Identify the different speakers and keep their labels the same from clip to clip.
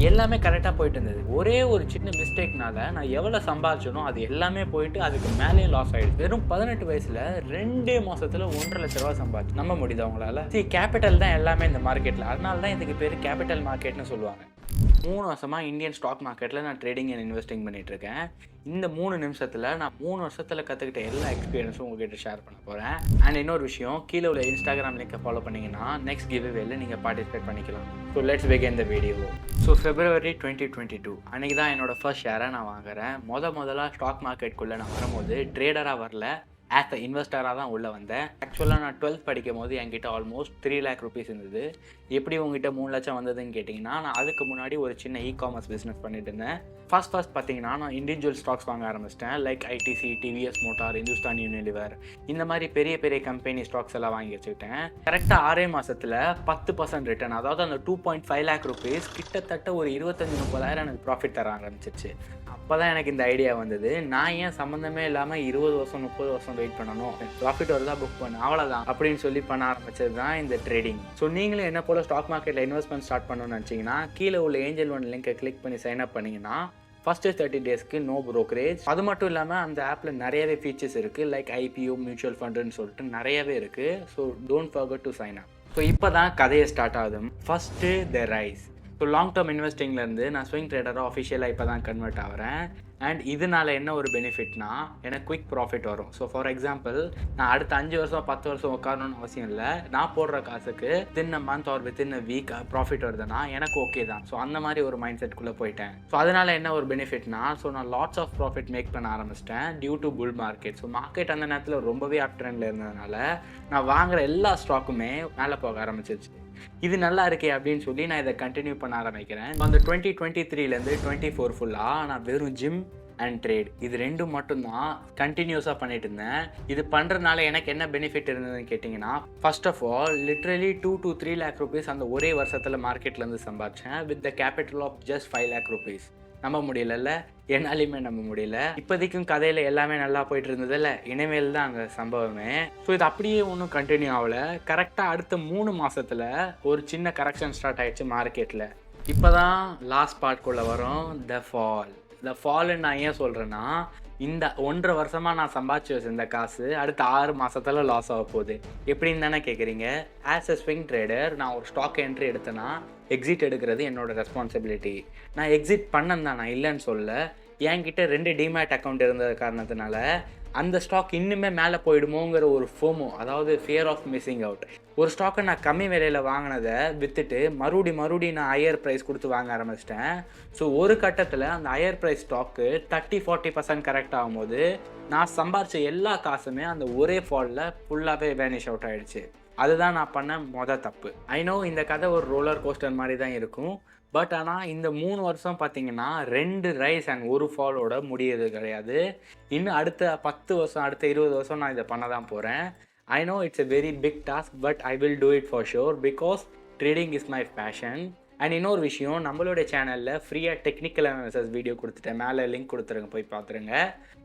Speaker 1: எல்லாமே கரெக்டாக போயிட்டு இருந்தது. ஒரே ஒரு சின்ன மிஸ்டேக்னால நான் எவ்வளோ சம்பாதிச்சனோ அது எல்லாமே போயிட்டு அதுக்கு மேலேயும் லாஸ் ஆயிடுச்சு. வெறும் 18 வயசுல 2 மாசத்துல 1,50,000 ரூபா சம்பாதிச்சு. நம்ப முடியுதா உங்களால? கேபிட்டல் தான் எல்லாமே இந்த மார்க்கெட்ல. அதனால தான் இதுக்கு பேர் கேபிட்டல் மார்க்கெட்னு சொல்லுவாங்க. 3 வருஷமா இந்தியன் ஸ்டாக் மார்க்கெட்டில் நான் ட்ரேடிங் அண்ட் இன்வெஸ்டிங் பண்ணிட்டு இருக்கேன். இந்த 3 நிமிஷத்தில் நான் 3 வருஷத்தில் கற்றுக்கிட்ட எல்லா எக்ஸ்பீரியன்ஸும் உங்ககிட்ட ஷேர் பண்ண போகிறேன். அண்ட் இன்னொரு விஷயம், கீழே உள்ள இன்ஸ்டாகிராம் லிங்கை ஃபாலோ பண்ணிங்கன்னா நெக்ஸ்ட் கிவ்அவேல நீங்கள் பார்ட்டிசிபேட் பண்ணிக்கலாம். So let's begin the video. So February 2022 அன்றைக்கி தான் என்னோட ஃபர்ஸ்ட் ஷேரை நான் வாங்குறேன். முதலாக ஸ்டாக் மார்க்கெட்டுக்குள்ளே நான் வரும்போது ட்ரேடராக வரல, ஆஸ் அ இன்வெஸ்டராக தான் உள்ளே வந்தேன். ஆக்சுவலாக நான் 12th படிக்கும் போது என்கிட்ட ஆல்மோஸ்ட் 3 lakh rupees இருந்தது. எப்படி உங்ககிட்ட 3 லட்சம் வந்ததுன்னு கேட்டிங்கன்னா, நான் அதுக்கு முன்னாடி ஒரு சின்ன இ-காமர்ஸ் பிஸ்னஸ் பண்ணிட்டு இருந்தேன். ஃபர்ஸ்ட் பார்த்தீங்கன்னா நான் இண்டிவிஜுவல் ஸ்டாக்ஸ் வாங்க ஆரம்பிச்சிட்டேன். Like ITC, TVS motor, Hindustan Unilever, இந்த மாதிரி பெரிய பெரிய கம்பெனி ஸ்டாக்ஸ் எல்லாம் வாங்கி வச்சுக்கிட்டேன். கரெக்டாக 6 மாதத்தில் 10% ரிட்டர்ன், அதாவது அந்த 2.5 lakh rupees கிட்டத்தட்ட ஒரு 25-30,000 எனக்கு ப்ராஃபிட் தர ஆரம்பிச்சிச்சு. அப்போ தான் எனக்கு இந்த ஐடியா வந்தது, நான் ஏன் சம்மந்தமே இல்லாமல் 20 வருஷம் 30 வருஷம் வெயிட் பண்ணணும், ப்ராஃபிட் வருதா புக் பண்ண அவ்வளோதான் அப்படின்னு சொல்லி பண்ண ஆரம்பிச்சது தான் இந்த ட்ரேடிங். ஸோ நீங்களும் என்ன போல் ஸ்டாக் மார்க்கெட்டில் இன்வெஸ்ட்மெண்ட் ஸ்டார்ட் பண்ணணும்னு நினச்சிங்கன்னா கீழே உள்ள ஏஞ்சல் ஒன் லிங்கை கிளிக் பண்ணி சைன் அப் பண்ணிங்கன்னா ஃபஸ்ட்டு 30 டேஸ்க்கு நோ ப்ரோக்கரேஜ். அது மட்டும் இல்லாமல் அந்த ஆப்பில் நிறையவே ஃபீச்சர்ஸ் இருக்குது, லைக் ஐபிஓ, மியூச்சுவல் ஃபண்டுன்னு சொல்லிட்டு நிறையவே இருக்குது. So don't forget to sign up. So இப்போ தான் கதையை ஸ்டார்ட் ஆகுது. First the rise. So long term இன்வெஸ்டிங்லேருந்து நான் ஸ்விங் ட்ரேடராக ஆஃபிஷியலாக இப்போ தான் கன்வெர்ட் ஆகிறேன். அண்ட் இதனால் என்ன ஒரு பெனிஃபிட்னா எனக்கு குயிக் ப்ராஃபிட் வரும். ஸோ ஃபார் எக்ஸாம்பிள், நான் அடுத்த 5 வருஷம் 10 வருஷம் உட்காரணும்னு அவசியம் இல்லை. நான் போடுற காசுக்கு within a month or within a week profit வருதுன்னா எனக்கு ஓகே தான். ஸோ அந்த மாதிரி ஒரு மைண்ட் செட்குள்ளே போயிட்டேன். ஸோ அதனால் என்ன ஒரு பெனிஃபிட்னா, ஸோ நான் லாட்ஸ் ஆஃப் ப்ராஃபிட் மேக் பண்ண ஆரம்பிச்சிட்டேன் due to bull market. So market அந்த நேரத்தில் ரொம்பவே அப் ட்ரெண்டில் இருந்ததுனால நான் வாங்குகிற எல்லா ஸ்டாக்குமே மேலே போக ஆரம்பிச்சிருச்சு. இது நல்லா இருக்கே அப்படின்னு சொல்லி நான் இதை கண்டினியூ பண்ண ஆரம்பிக்கிறேன். அந்த 2023லேருந்து 24 ஃபுல்லாக நான் வெறும் ஜிம் அண்ட் ட்ரேட் இது ரெண்டும் மட்டும்தான் கண்டினியூஸாக பண்ணிட்டு இருந்தேன். இது பண்ணுறதுனால எனக்கு என்ன பெனிஃபிட் இருந்ததுன்னு கேட்டிங்கன்னா, first of all literally 2 to 3 lakh rupees அந்த ஒரே வருஷத்தில் மார்க்கெட்லேருந்து சம்பாதிச்சேன் with the capital of just 5 lakh rupees. நம்ப முடியல, என்னாலையுமே நம்ப முடியல. இப்போதைக்கும் கதையில் எல்லாமே நல்லா போயிட்டு இருந்ததில்ல, இனிமேல் தான் அங்கே சம்பவமே. ஸோ இது அப்படியே ஒன்றும் கண்டினியூ ஆகலை. கரெக்டாக அடுத்த 3 மாதத்தில் ஒரு சின்ன கரெக்ஷன் ஸ்டார்ட் ஆகிடுச்சு மார்க்கெட்டில். இப்போ தான் லாஸ்ட் பார்ட்குள்ளே வரும், த ஃபால். த ஃபால்னு நான் ஏன் சொல்கிறேன்னா, இந்த 1.5 வருஷமாக நான் சம்பாதிச்சு வச்சிருந்த காசு அடுத்த 6 மாதத்தில் லாஸ் ஆக போகுது. எப்படின்னு தானே கேட்குறீங்க? ஆஸ் அ ஸ்விங் ட்ரேடர் நான் ஒரு ஸ்டாக் என்ட்ரி எடுத்தேன்னா எக்ஸிட் எடுக்கிறது என்னோட ரெஸ்பான்சிபிலிட்டி. நான் எக்ஸிட் பண்ணேன் தான், நான் இல்லைன்னு சொல்ல. என்கிட்ட 2 டிமேட் அக்கௌண்ட் இருந்தது காரணத்தினால அந்த ஸ்டாக் இன்னுமே மேலே போயிடுமோங்கிற ஒரு ஃபோமோ, அதாவது ஃபியர் ஆஃப் மிஸ்ஸிங் அவுட். ஒரு ஸ்டாக்கை நான் கம்மி விலையில் வாங்கினதை விற்றுட்டு மறுபடியும் நான் ஹையர் ப்ரைஸ் கொடுத்து வாங்க ஆரம்பிச்சிட்டேன். ஸோ ஒரு கட்டத்தில் அந்த ஹையர் ப்ரைஸ் ஸ்டாக்கு 30-40% கரெக்ட் ஆகும்போது நான் சம்பாரித்த எல்லா காசுமே அந்த ஒரே ஃபாலில் ஃபுல்லாகவே வேனிஷ் அவுட் ஆகிடுச்சு. அதுதான் நான் பண்ண தப்பு. ஐ நோ இந்த கதை ஒரு ரோலர் கோஸ்டர் மாதிரி தான் இருக்கும். பட் ஆனால் இந்த 3 வருஷம் பார்த்தீங்கன்னா 2 ரைஸ் அண்ட் 1 ஃபாலோட முடியறது கிடையாது. இன்னும் அடுத்த 10 வருஷம், அடுத்த 20 வருஷம் நான் இதை பண்ண தான் போகிறேன். I know it's a very big task, but I will do it for sure because trading is my passion. And இன்னொரு விஷயம், நம்மளோட சேனலில் ஃப்ரீயாக டெக்னிக்கல் அனாலிசிஸ் வீடியோ கொடுத்துட்டேன், மேலே லிங்க் கொடுத்துருங்க, போய் பார்த்துருங்க.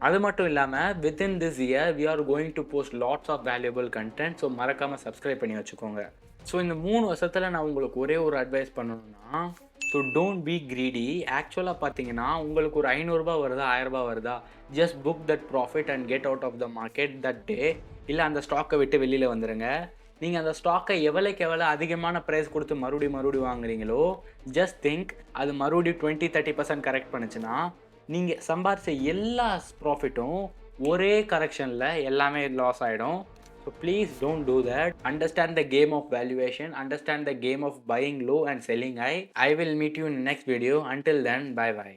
Speaker 1: அது மட்டும் இல்லாமல் within this year we are going to post lots of valuable content. So மறக்காமல் சப்ஸ்கிரைப் பண்ணி வச்சுக்கோங்க. ஸோ இந்த 3 வருஷத்தில் நான் உங்களுக்கு ஒரே ஒரு அட்வைஸ் பண்ணணும்னா, ஸோ டோன்ட் பி க்ரீடி. ஆக்சுவலாக பார்த்தீங்கன்னா உங்களுக்கு ஒரு 500 ரூபா வருதா, 1000 ரூபா வருதா, just book that profit and get out of the market that day. இல்லை அந்த ஸ்டாக்கை விட்டு வெளியில் வந்துடுங்க. நீங்கள் அந்த ஸ்டாக்கை எவ்வளோ அதிகமான ப்ரைஸ் கொடுத்து மறுபடியும் வாங்குறீங்களோ, ஜஸ்ட் திங்க் அது மறுபடியும் 20-30% கரெக்ட் பண்ணுச்சுன்னா நீங்கள் சம்பாரிச்ச எல்லா ப்ராஃபிட்டும் ஒரே கரெக்ஷனில் எல்லாமே லாஸ் ஆகிடும். So please don't do that. Understand the game of valuation. Understand the game of buying low and selling high. I will meet you in the next video. Until then, bye bye.